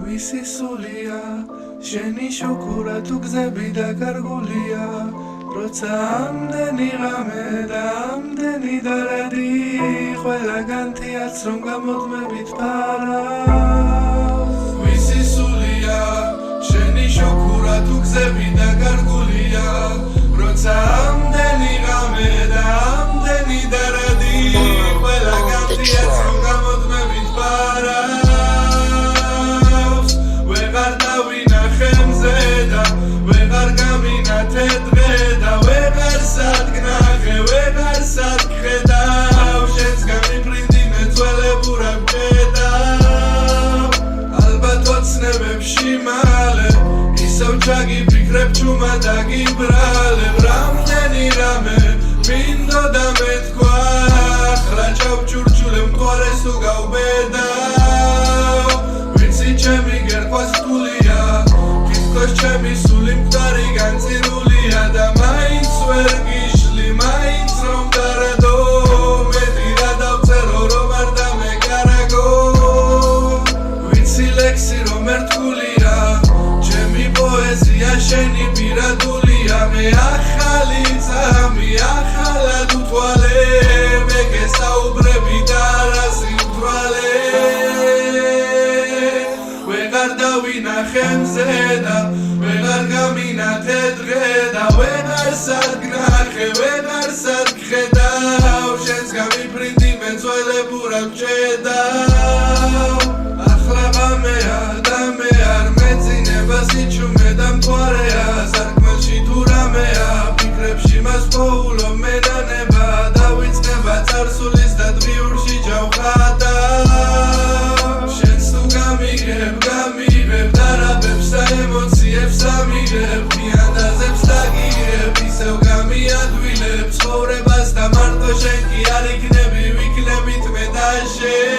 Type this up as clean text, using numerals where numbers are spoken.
ვისი სულია შენი შუქურა თუ გზები დაკარგულია როცა ამდენი ღამე და ამდენი დარადი ყველგანთიაც რომ გამოდმებით ფარავს ვისი სულია შენი შუქურა თუ გზები დაკარგულია როცა ამდენი ღამე და ამდენი დარადი ყველგანთიაც რომ გამოდმებით ფარავს ვეღარ დავინახე მზე და ვეღარ გამინათე დღე და ვეღარ სადგნახე ვეღარ სადგხედავ შენს გამიფრინდი მეცველებურა გხედავ ალბათ ოცნებებში მალე ისევ ჩაგიფიქრებ ჩუმა დაგიბრალებ რამდენი რამე მინდოდა მეთქვა ახლა ჩავჭურჭულებ მყარეს თუ გავბედავ ვიცი ჩემი გერყვას თულია თითქოს ჩემი სული მკვდარი განწირულია და მაინც ვერ გიშლი მაინც რომ დარადო მეტი რა დავწერო რომ არ დამეკარაგო ვიცი ლექსი რომ ერთგულია ჩემი პოეზია შენი პირადულია მე ახალი წამი ახალად უთვალე მე გესაუბრები და არა სიმთვრალე ვეღარ დავინახე მზე და ვეღარ გამინათე დღე და ვეღარ სადგნახე ვეღარ სადგხედავ შენს გამიფრინდი მეცველებურა გჭედავ ახლა ღამეა და მე არ მეძინება სიჩუმე და მყარეა სარკმელში თუ რამეა ფიქრებში მას პოულო მენანება დავიწყება წარსულის და დღიურში ჯავხატავ შენს თუ გამიღებ დარაბებს და ემოციებს ამიღებ ხიანდაზებს დაგიღებ ისევ გამიადვილებ ცხოვრებას და მარტო შენ კი არ იქნები ვიქნებით მე და შენ